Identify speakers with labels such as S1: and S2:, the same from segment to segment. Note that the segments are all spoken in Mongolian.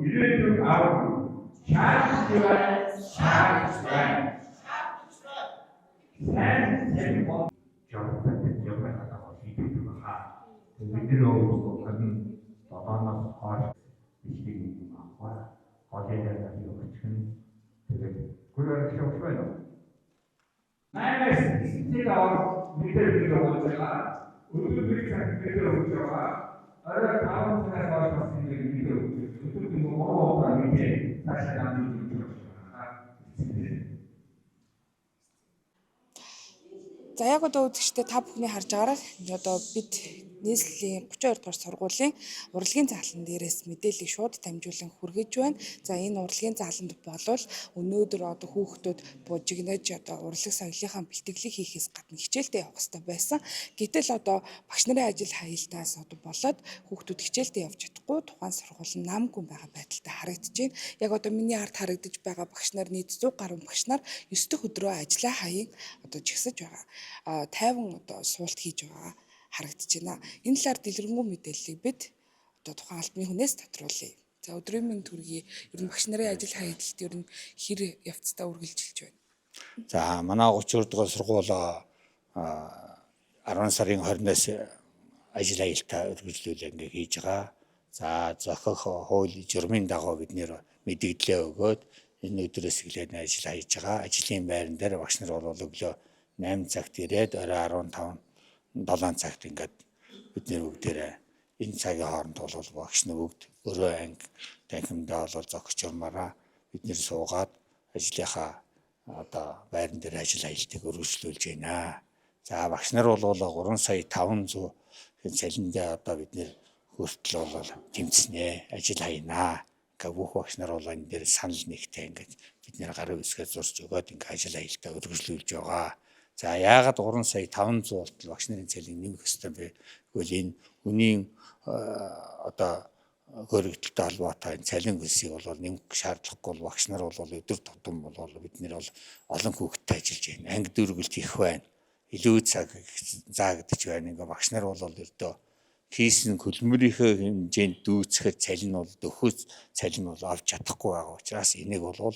S1: ирээдүйг авах шаардж байна. Сайн бол явах хаа хийдэг хаа. Бидний өөрсдөө харин долооноос хойш бичлэг авах хожидаа явуулчихна. Тэгээд гурван шавх байна. Найнаас сэтгэл авах мэдээлэл өгөх байгаа. Өдөртөө цаг мэдээлэл өгөх байгаа. Арай таван цагаас хойш бас мэдээлэл өгөх. Өдөртөө мөрөөр мэдээ цаашаа дамжуулж байгаа.
S2: За яг одоо үзэгчдээ та бүхний харж байгаараа одоо бид нийслэлийн 32 дугаар сургуулийн урлагийн заалан дээрээс мэдээллийг шууд дамжуулан хүргэж байна. За энэ урлагийн зааланд болвол өнөөдөр одоо хүүхдүүд бужигнаж одоо урлаг соёлынхаа бэлтгэлийг хийхээс гадна хичээлдээ явах хэрэгтэй байсан. Гэтэл одоо багш нарын ажил хаялтаас одоо болоод хүүхдүүд хичээлдээ явж чадахгүй тухайн сургууль нь намгүй байгаа байдалтай харагдаж байна. Яг одоо миний ард харагдаж байгаа багш нар нийт 100 гаруй багш нар 9 дэх өдрөө ажлаа хаян одоо жигсэж байгаа. 50 одоо суулт хийж байгаа харагдаж байна. Энэ талаар дэлгэрэнгүй мэдээллийг бид одоо тухайн албаны хүнээс тодруулъя. За өдрийн мэнд төргий ер нь багш нарын ажил хаялт ер нь хэр явцдаа үргэлжилж байна.
S3: За манай 32 дугаар сургууль 10 сарын 20-наас ажил хаялтаа үргэлжлүүлээ ингээ хийж байгаа. За зохих хууль журмын дагуу бид нэр мэдээлэлээ өгөөд энэ өдрөөс эхлээд ажил хийж байгаа. Ажлын байран дээр багш нар бол өглөө 8 цагт ирээд орой 15 7 цагт ингээд бид нэр бүгдээрээ энэ цагийн хооронд бол багш нар бүгд өөрөө анги танхимдаа бол зохиж журмаараа бид нэр суугаад ажлынхаа одоо байран дээр ажил хаялтыг өргөжлүүлж байна. За багш нар бол 3,500,000 цалиндаа одоо бид нэр хүртэл бол тэмцэнэ, ажил хаянаа. Ингээ бүх багш нар бол энэ дээр санал нэгтэй ингээд бид нэр гарын үсгээ зурж өгөөд ингээ ажил хаялтаа өргөжлүүлж байгаа. За яагаад 3,500,000 болтол багш нарын цалин нэмэх ёстой бэ? Гэвэл энэ үнийн одоо хөрөгдөлтэй холбоотой энэ цалин хөлсийг бол нэмэх шаардлагагүй бол багш нар бол өдөр тутам бол бид нэр бол олон хүүхэдтэй ажиллаж байна. Анги дүүргэлт их байна. Илүү цаг заагдаж байна. Ингээ багш нар бол ердөө хийсэн хөдөлмөрийнхөө хэмжээнд дүүцэхэд цалин бол дөхөж цалин бол авч чадахгүй байгаа учраас энийг бол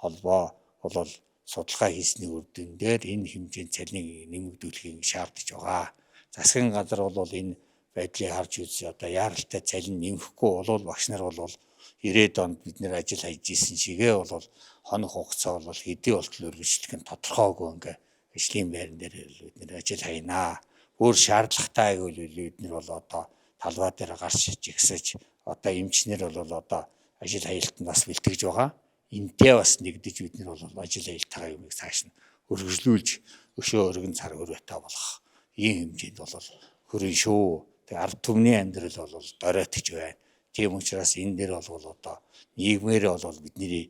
S3: холбоо бол судалгаа хийсний үр дүн дээр энэ хэмжээнд цалиныг нэмэгдүүлэхийг шаардж байгаа. Засгийн газар бол энэ байдлыг харж үзээ одоо яаралтай цалин нэмэхгүй бол багш нар бол 90-ад онд бид нэр ажил хийж исэн шигээ бол хоног хугацаа бол хэдий болтол үргэлжлэх нь тодорхойгүй ингээ ажлын байран дээр бид нэр ажил хаянаа. Өөр шаардлагатай гэвэл бид нэр бол одоо талбай дээр гарч жигсэж одоо эмчнэр бол одоо ажил хаялтанд бас бэлтгэж байгаа. Энтэй бас нэгдэж бид нар бол ажил хаялтаа юмыг цааш нь өргөжлүүлж өшөө өргөн цар өрөөтэй болох ийм хэмжээнд бол хөрөн шүү. Тэгээ ард түмний амьдрал бол доройтож байна. Тийм учраас энэ дээр бол одоо нийгмээр бол бидний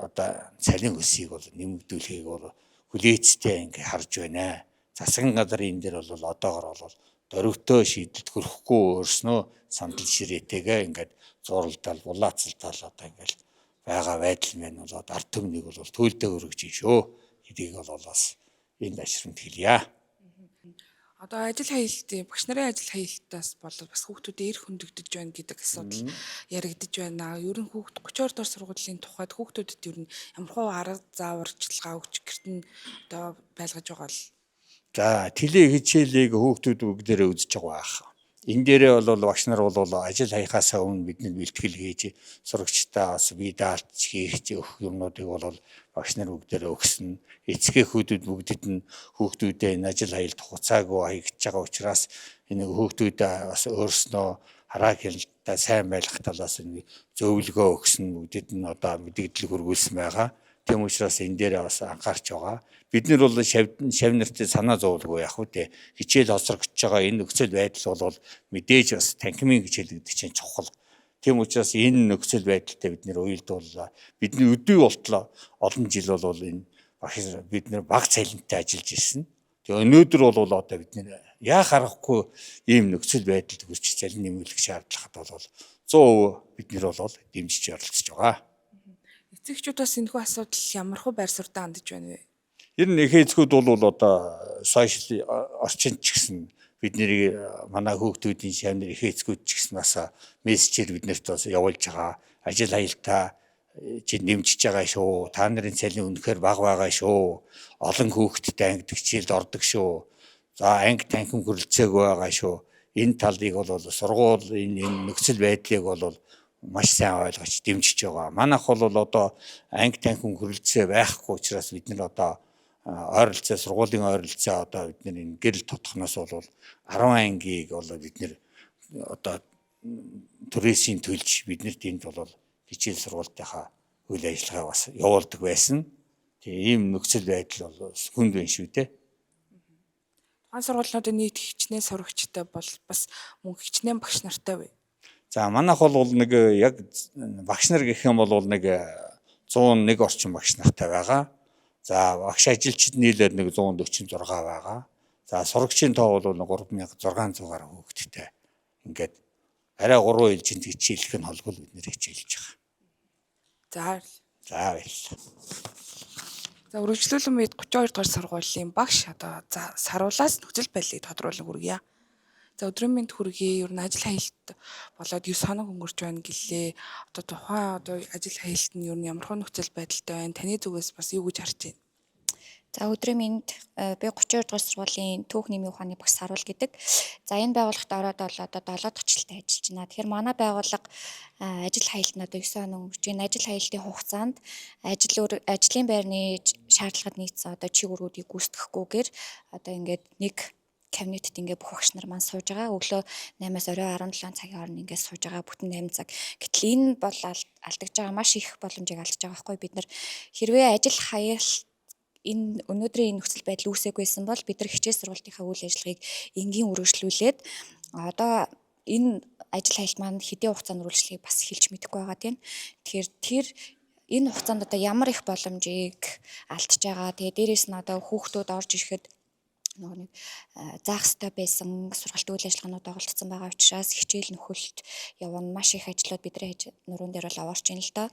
S3: одоо цалин хөлсийг бол нэмэгдүүлэхийг бол хүлээцтэй ингээ харж байна. Засгийн газар энэ дээр бол одоогор бол дөрвөтөө шийдэлд хүрэхгүй өөрснөө сандал ширээтэйгээ ингээд зуралдаал булаацалдаал одоо ингээл байгаа байдал маань бол ард түмнийг бол төлдөө өргөж шүү. Эдийг бол бас энэ ашрамт хэлье.
S2: Одоо ажил хаялт багш нарын ажил хаялтаас болоод бас хүүхдүүдээ эрх хөндөгдөж байна гэдэг асуудал яригдж байна. Ер нь хүүхд 32 дугаар сургуулийн тухайд хүүхдүүдэд ер нь ямархуу арга зааварчилгаа өгч гэрт нь одоо байлгаж байгаа л.
S3: За тэлээ хичээлийг хүүхдүүд бүгдээрээ үзэж байгаа байх. Энэ дээрээ бол багш нар бол ажил хаяхаас өмнө бидний бэлтгэл хийж сурагчдаа бас бие даалт хийх өгөх юмнуудыг бол багш нар бүгдээрээ өгсөн. Эцэг эхүүдүүд бүгдэд нь хүүхдүүдээ энэ ажил хаялт хугацаагүй хаягдж байгаа учраас энэ хүүхдүүдээ бас өөрснөө хараа хяналтаа сайн байх талаас нь зөвлөгөө өгсөн бүгдэд нь одоо мэдээлэл хүргүүлсэн байгаа. Тийм учраас энэ дээрээ бас анхаарч байгаа. Бид нар бол шав нартай санаа зовлгүй яах вэ? Хичээл хоцрогдож байгаа энэ нөхцөл байдал бол мэдээж бас танхимын хичээл гэдэг чинь чухал. Тийм учраас энэ нөхцөл байдалтай бид нэр уялдууллаа. Бидний өдөө болтлоо олон жил бол энэ бид нэр баг цалинтай ажиллаж ирсэн. Тэгээ өнөөдөр бол одоо бид нэр яах аргагүй ийм нөхцөл байдалд хүрч цалин нэмүүлэх шаардлагатай бол 100% бид нэр бол дэмжиж оролцож байгаа.
S2: Эцэгчүүд бас энэхүү асуудал ямар хөө байр суурьтай хандж байна вэ?
S3: Ер нь их эцгүүд бол одоо сошиал орчинд ч гэсэн бидний манай хүүхдүүдийн шавнар их эцгүүд ч гэсэн бас мессежээр биднэрт бас явуулж байгаа. Ажил аялалтаа чи нэмжиж байгаа шүү. Та нарын цалин үнэхээр бага байгаа шүү. Олон хүүхэдтэй ангид хичээлд ордог шүү. За анги танхим хүрэлцээгүй байгаа шүү. Энэ талыг бол сургууль энэ нөхцөл байдлыг бол маш сайн ойлгож дэмжиж байгаа. Манайх бол одоо анги танхим хүрэлцээ байхгүй учраас бид нар одоо ойролцоо сургуулийн ойролцоо одоо бид нар энэ гэрэл тодохноос бол 10 ангийг бол бид нар одоо түрээсийн төлж биднэрт энд бол хичээл сургуультайхаа үйл ажиллагаа бас явуулдаг байсан. Тэгээ ийм нөхцөл байдал бол хүнд байна шүү дээ.
S2: Тухайн сургуулиудын нийт хичнээн сурагчтай бол бас мөн хичнээн багш нартай вэ?
S3: За манайх бол нэг яг багш нар гэх юм бол нэг 101 орчим багш нартай байгаа. За багш ажилчид нийлээд нэг 146 байгаа. За сурагчийн тоо бол 3600 гаруй хүүхэдтэй. Ингээд арай 3 ээлжинд хичээлэх нь холбол бид нэр хичээлж байгаа. За баярлалаа.
S2: За үргэлжлүүлэн бид 32 дугаар сургуулийн багш одоо саруулаас нөхцөл байдлыг тодруулан хүргье. За өдрийн мэнд хүргэе. Ер нь ажил хаялт болоод 9 хоног өнгөрч байна гэлээ. Одоо тухайн ажил хаялт нь ер нь ямархуу нөхцөл байдалтай байна? Таны зүгээс бас юу гэж харж байна?
S4: За өдрийн мэнд би 32 дугаар сургуулийн түүх нэмийн ухааны багш Саруул гэдэг. За энэ байгууллагт ороод бол одоо 7 дахь жилдээ ажиллаж байна. Тэгэхээр манай байгууллага ажил хаялт нь одоо 9 хоног өнгөрч байна. Ажил хаялтын хугацаанд ажлын байрны шаардлагад нийцсэн одоо чиг өргүүдийг гүйцэтгэхгүйгээр одоо ингээд нэг кабинетд ингээд бүх багш нар маань сууж байгаа. Өглөө 8-аас оройн 17 цагийн хооронд ингээд сууж байгаа бүтэн 8 цаг. Гэтэл энэ бол алдагдж байгаа маш их боломжийг алдаж байгаа байхгүй бид нар хэрвээ ажил хаялт энэ өнөөдрийн нөхцөл байдал үүсэхгүйсэн бол бид нар хичээл сургалтынхаа үйл ажиллагааг энгийн үргэлжлүүлээд одоо энэ ажил хаялт маань хэдийн хугацаанд үргэлжлэхийг бас хэлж мэдэхгүй байгаа тийм. Тэгэхээр тэр энэ хугацаанд одоо ямар их боломжийг алдж байгаа. Тэгээ дээрээс нь одоо хүүхдүүд орж ирэхэд нэг заах ёстой байсан сургалтын үйл ажиллагаанууд оролцсон байгаа учраас хичээл нөхөлт явна маш их ажлууд бидний нуруунд дээр бол овоорч ийн л доо.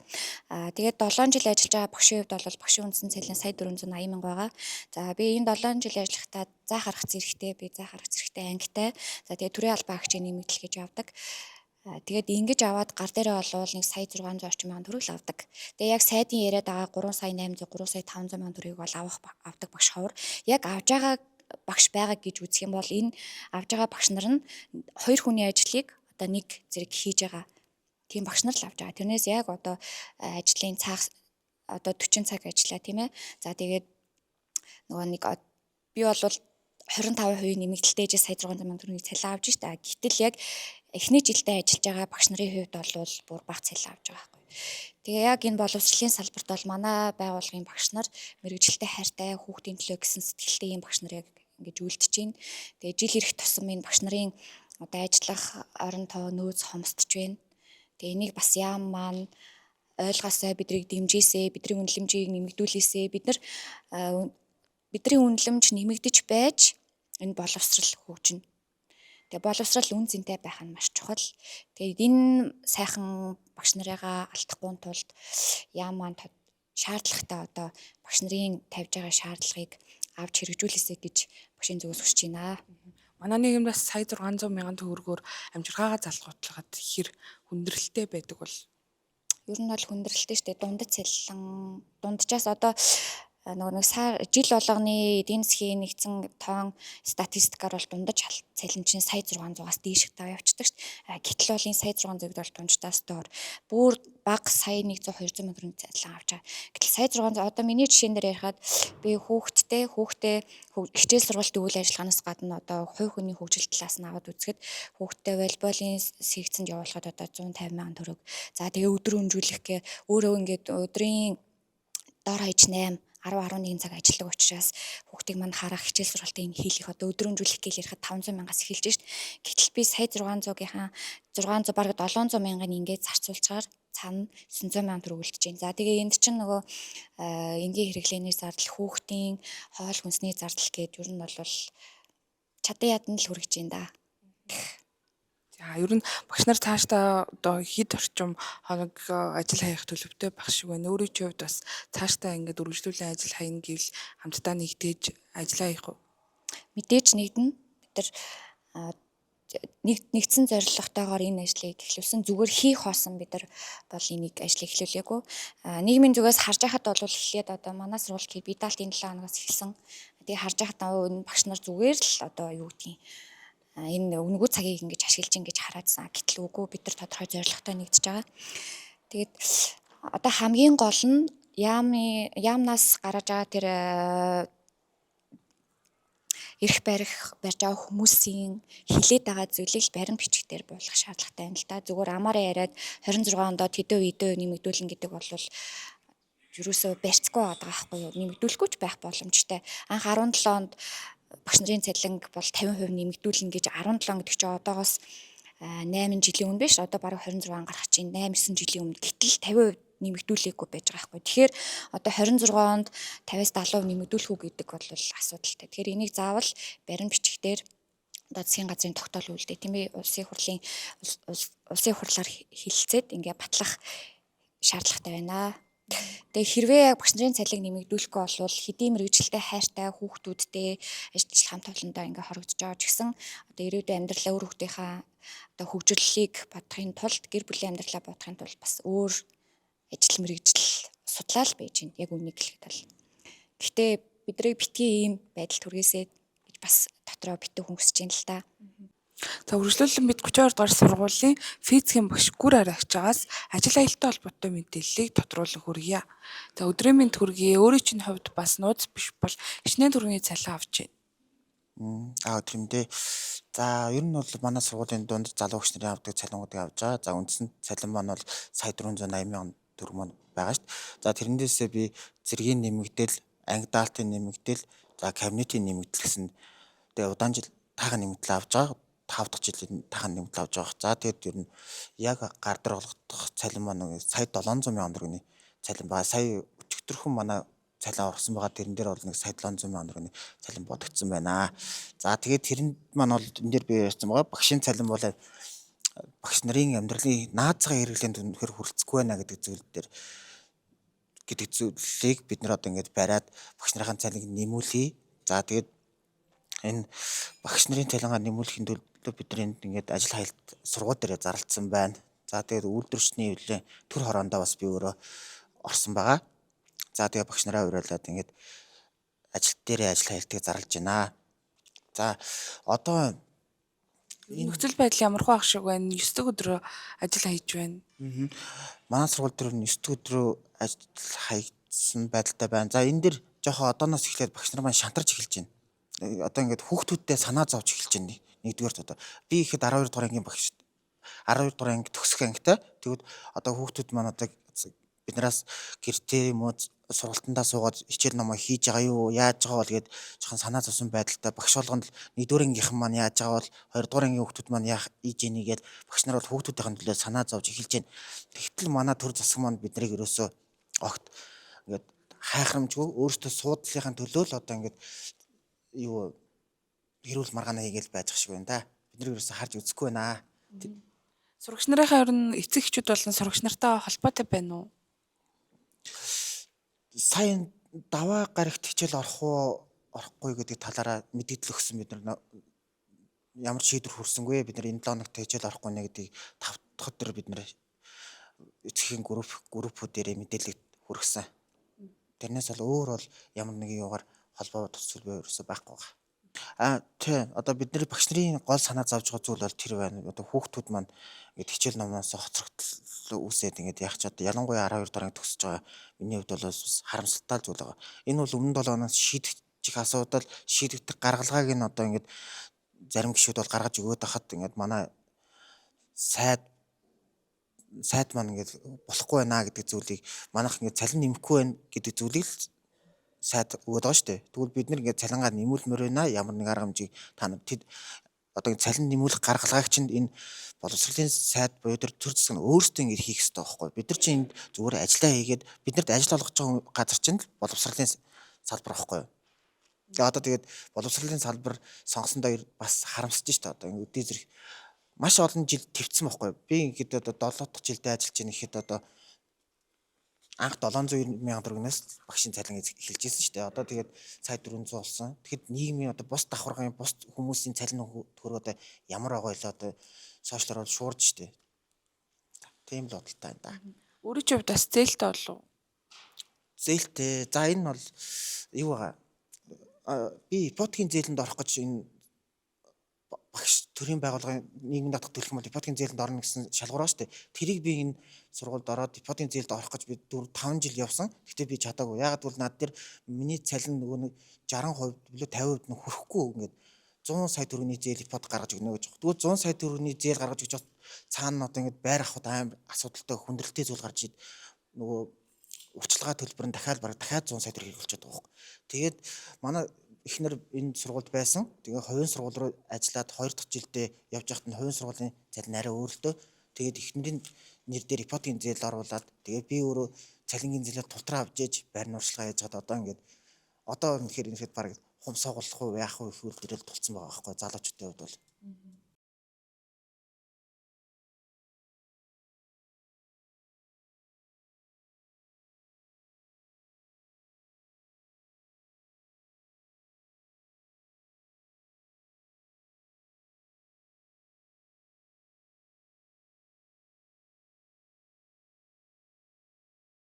S4: Тэгээд 7 жил ажиллаж байгаа багшийн хувьд бол багшийн үндсэн цалин сая 480 мянга байгаа. За би энэ 7 жил ажиллахдаа заах арга зэрэгтэй би заах арга зэрэгтэй ангитай. За тэгээд төрийн албан агчийн нэмэгдэл гэж авдаг. Тэгээд ингэж аваад гар дээрээ олвол нэг сая 600 орчим мянган төгрөг л авдаг. Тэгээд яг сайдын яриад байгаа 3 сая 800 3 сая 500 мянган төгрөгийг бол авдаг багш ховор. Яг авж байгаа багш байгаа гэж үзэх юм бол энэ авж байгаа багш нар нь 2 хүний ажлыг одоо нэг зэрэг хийж байгаа. Тийм багш нар л авж байгаа. Тэрнээс яг одоо ажлын цаг одоо 40 цаг ажиллаа тийм ээ. За тэгээд нөгөө нэг би бол 25% нэмэгдэлтэй сая 600 мянган төгрөгийн цалин авж штэ. Гэтэл яг эхний жилдээ ажиллаж байгаа багш нарын хувьд бол бүр бага цалин авж байгаа байхгүй. Тэгээ яг энэ боловсролын салбарт бол манай байгууллагын багш нар мэрэгжилтэй хайртай хүүхдийн төлөө гэсэн сэтгэлтэй ийм багш нарыг ингэж үлдэж байна. Тэгээ жил ирэх тусам энэ багш нарын одоо ажиллах орон тоо нөөц хомсдож байна. Тэгээ энийг бас яам маань ойлгосоо бидрийг дэмжээсэй, бидний үнэлэмжийг нэмэгдүүлээсэй. Бидний үнэлэмж нэмэгдэж байж энэ боловсрол хөгжинэ. Тэгээ боловсрол үн цэнтэй байх нь маш чухал. Тэгээд энэ сайхан багш нарыгаа алдахгүй тулд яам маань шаардлагатай одоо багш нарын тавьж байгаа шаардлагыг авч хэрэгжүүлээсэй гэж багшийн зүгээс хүсэж байна.
S2: Манай нийгэмд бас сая 600 мянган төгрөгөөр амжиргаагаа залгуулагад хэр хүндрэлтэй байдаг бол
S4: ер нь бол хүндрэлтэй шүү дээ. Дундаж цалин дунджаас одоо нэг жил болгоны эдийн засгийн нэгдсэн тоон статистикаар бол дундаж цалин чинь сая 600-аас дээш тав явцдаг шүү дээ. Гэтэл бол энэ сая 600-ыг бол дунджаас доор бүр бага сая 100 200 мянган төгрөгийн цалин авч байгаа. Гэтэл сая 600 одоо миний жишээн дээр ярихад би хүүхдээ хичээл сургалтын үйл ажиллагаанаас гадна одоо хувь хүний хөгжил талаас нь аваад үзэхэд хүүхдээ волейболын секцэнд явуулахад одоо 150 мянган төгрөг. За тэгээ өдөр өнжүүлэхгээ өөрөө ингээд өдрийн дор хаяж 8 10-11 цаг ажилладаг учраас хүүхдийг мань харах хичээл сургалтын хийх одоо өдөр өнжүүлэх гээл ярихад 500 мянгаас эхэлж шít. Гэтэл би сая 600-ийнхаа 600 бараг 700 мянган ингээд зарцуулчаар цаана 900 мянган төгрөг үлдэж байна. За тэгээ энд чинь нөгөө энгийн хэрэглээний зардал, хүүхдийн хоол хүнсний зардал гээд ер нь бол чадан ядан л хүрэж байна да.
S2: За ер нь багш нар цаашдаа одоо хэд орчим хоног ажил хаях төлөвтэй байх шиг байна. Өөрийн хувьд бас цаашдаа ингээд үргэлжлүүлэн ажил хаяна гэвэл хамтдаа нэгдэж ажиллаа хийх үү?
S4: Мэдээж нэгдэнэ. Бид нар нэгдсэн зорилготойгоор энэ ажлыг эхлүүлсэн. Зүгээр хийх хоосон бид нар бол энийг ажлыг эхлүүлээгүй. Нийгмийн зүгээс харж байхад бол эхлээд одоо манай сургууль гээд би даалт энэ 7 хоногоос эхэлсэн. Тэгээ харж байхад энэ багш нар зүгээр л одоо юу гэдгийг энэ өнгөө цагийг ингэж ашиглаж ингэж хараадсан. Гэтэл үгүй бид нар тодорхой зорилготой нэгдэж байгаа. Тэгээд одоо хамгийн гол нь яамнаас гараж байгаа тэр эрх барьж байгаа хүмүүсийн хилээд байгаа зүйлийг баримт бичгээр буулгах шаардлагатай юм л да. Зүгээр амаараа яриад 26 онд төдөө видео нэмэгдүүлэн гэдэг бол юусоо барьцгүй байгаа байхгүй юу? Нэмэгдүүлэхгүй ч байх боломжтой. Анх 17 онд багш нарын цалинг бол 50% нэмэгдүүлнэ гэж 17 гэдэг чинь одоогоос 8 жилийн өмнө биш. Одоо баруун 26 гарах чинь 8-9 жилийн өмнө. Гэтэл 50% нэмэгдүүлээгүй байж байгаа байхгүй. Тэгэхээр одоо 26 онд 50-70% нэмэгдүүлэх үү гэдэг бол асуудалтай. Тэгэхээр энийг заавал баримт бичгээр одоо засгийн газрын тогтоол үлдээ тийм ээ улсын хурлаар хэлэлцээд ингээ батлах шаардлагатай байна. Тэгээ хэрвээ яг багш нарын цалиг нэмэгдүүлэхгүй бол хэдийн мэргэжилтэй хайртай хүүхдүүдтэй ажиллаж хамт олондоо ингээ хоригдож байгаа ч гэсэн одоо ирээдүйн амьдралаа өөр хүүхдийнхаа одоо хөгжлөлийг бодохын тулд гэр бүлийн амьдралаа бодохын тулд бас өөр ажил мэргэжил судлаал байж байна. Яг үнийг хэлэхэд бол. Гэхдээ бидний битгий ийм байдалд хүргээсэй гэж бас дотроо битүү хүсэж байна л да.
S2: За үргэлжлүүлэн бид 32 дугаар сургуулийн физикийн багш Гүр Арагчаас ажил аялалтай холбоотой мэдээллийг тодруулан хүргье. За өдрийн мэнд хүргэе. Өөрийн чинь хувьд бас нууц биш бол хичнээн төрний цалин авч байна.
S5: Өдрөмдөө. За ер нь бол манай сургуулийн дунд залуу багш нарын авдаг цалингуудыг авч байгаа. За үндсэн цалин маань бол сая 480 мянган төгрөг маань байгаа шүү дээ. За тэрнээсээ би цэргийн нэмэгдэл, анги даалтын нэмэгдэл, за кабинетийн нэмэгдэл гэсэн тэгээ удаан жил таахан нэмэгдэл авч байгаа. 5 дахь жилийн таахан нэмэгдэл авч байгаа. За тэгээд ер нь яг гар дээр олгох цалин маань сая 700 мянган төгрөгийн цалин байгаа. Сая өчигдөрхөн манай цалин орсон байгаа. Тэрэн дээр бол нэг сая 700 мянган төгрөгийн цалин бодогдсон байна. За тэгээд тэрэн маань бол энэ дээр би ярьсан байгаа. Багшийн цалин бол багш нарын амьдралын наацгай хэрэглээнд үнэхээр хүрэлцэхгүй байна гэдэг зүйлийг бид нар одоо ингэж бариад багш нарын цалиныг нэмүүлье. За тэгээд энэ багш нарын цалингаа нэмүүлэхийн тулд бид нар ингэж ажил хаялт сургууль дээр зарлцсан байна. За тэгээд үйлдвэрчний хөвлийн төр хороондоо бас би өөрөө орсон байгаа. За тэгээд багш нараа уриалаад ингэж ажил дээр ажил хаялтыг зарлж байна. За одоо
S2: Нөхцөл байдал ямар хөө ах шиг байна? 9 дэх өдрөө ажил хийж байна.
S5: манай сургууль дээр 9 дэх өдрөө ажил хаягдсан байдалтай байна. За энэ дэр жоохон одооноос эхлээд багш нар маань шантарч эхэлж байна. Одоо ингээд хүүхдүүдтэй санаа зовж эхэлж байна. Нэгдүгээр одоо би ихэд 12 дугаар ангийн багш 12 дугаар анги төгсөх ангитай. Тэгвэл одоо хүүхдүүд маань одоо биднээс гэртээ юм уу сургалтандаа суугаад хичээл номоо хийж байгаа юу яаж байгаа бол гээд жоохон санаа зовсон байдалтай багш болгонд нэгдүгээр ангийнхан маань яаж байгаа бол 2 дугаар ангийн хүүхдүүд маань яах ийж ийнэ гээд багш нар бол хүүхдүүдийн төлөө санаа зовж эхэлж байна. Тэгтэл манай төр засаг маань биднийг ерөөсөө огт ингээд хайхрамжгүй өөртөө суудлынхаа төлөө л одоо ингээд юу хэрүүл маргаана хийгээл байж ах шиг байна да. Бид нар ерөөсөө харж үзэхгүй байна.
S2: Сурагч нарынхаа ер нь эцэг эхчүүд болон сурагч нартай холбоотой байна уу?
S5: Сайн даваа гарагт хичээл орох уу орохгүй гэдэг талаараа мэдээлэл өгсөн бид нар ямар шийдвэр хүрсэнгүй бид нар энэ 7 хоногт хичээл орохгүй нэ гэдгийг 5 дахь өдөр бид нар эцгийн группүүдээр мэдээлэл хүргэсэн. Тэрнээс бол өөр бол ямар нэгэн юугаар холбоо төсвөл ерөөсөө байхгүй байгаа. Тий одоо бидний багш нарын гол санаа зовж байгаа зүйл бол тэр байна. Одоо хүүхдүүд маань ингээд хичээл номоос хоцрогдол үүсээд ингээд яах ч одоо ялангуяа 12 дугаар төгсөж байгаа миний хувьд бол харамсалтай зүйл байгаа. Энэ бол өмнө 7 хоногоос шийдэх асуудал шийдэгдэх гаргалгааг нь одоо ингээд зарим гишүүд бол гаргаж өгөөд хахад ингээд манай сайд маань ингээд болохгүй байна гэдэг зүйлийг манайх ингээд цалин нэмэхгүй байна гэдэг зүйлийг сайд өгөөд байгаа шүү дээ. Тэгвэл бид нар ингээд цалингаа нэмүүлмээр байна. Ямар нэг арга хэмжээг та нар одоо цалин нэмүүлэх гаргалгааг чинь энэ боловсролын сайд буюу төр засаг нь өөрсдөө ингэж хийх хэрэгтэй байхгүй. Бид нар чинь зүгээр ажиллаа хийгээд биднэрт ажил олгож байгаа газар чинь боловсролын салбар байхгүй юу. Тэгээ одоо тэгээд боловсролын салбар сонгосондоо бас харамсаж шүү дээ. Одоо ингэ үдээ зэрэг маш олон жил твцсэн байхгүй юу. Би ингээд одоо 7 дахь жилдээ ажиллаж байгаа нэхэд одоо Анх 790,000 төгрөгнөөс багшийн цалин эхэлж ирсэн шүү дээ. Одоо тэгээд сая 400 болсон. Тэгэхэд нийгмийн одоо бус давхаргын бус хүмүүсийн цалин төгрөг одоо ямар байгаа вэ одоо сошиалор бол шуурж шүү дээ. Тийм л бодолтой байна да.
S2: Өөрийн хувьд бас зээлтэй болов.
S5: Зээлтэй. За энэ бол юу байгаа? Би ипотекийн зээлэнд орох гэж энэ багш төрийн байгууллагын нийгмийн даатгах төлөх мөл ипотекийн зээлэнд орно гэсэн шалгуураа шүү дээ. Тэрийг би энэ сургуульд ороод ипотекийн зээлд орох гэж би 4-5 жил явсан. Гэхдээ би чадаагүй. Яагаад гэвэл над дээр миний цалин нөгөө нэг 60% билүү 50% нь хүрэхгүй ингээд 100 сая төгрөгийн зээл ипотек гаргаж өгнө гэж. Тэгвэл 100 сая төгрөгийн зээл гаргаж өгч цаана одоо ингээд байр авахд амар асуудалтай хүндрэлтэй зүйл гарч ид нөгөө урчлагаа төлбөр нь дахиад 100 сая төгрөг хэрэглэж байгаа байхгүй. Тэгээд манай эхнэр энэ сургуульд байсан. Тэгээ хувийн сургууль руу ажиллаад 2 дахь жилдээ явж байхад нь хувийн сургуулийн цалин арай өөрлөлтөө. Тэгээд эхнэрийн нэр дээр ипотекийн зээл оруулаад тэгээд би өөрөө цалингийн зээлээр тултраа авч ээж байр нуршилгаа яаж чад одоо үнэхээр баг хумсоогуулах уу яах вэ гэхүүл дээрэл тулцсан байгаа байхгүй залуучуудын хувьд бол.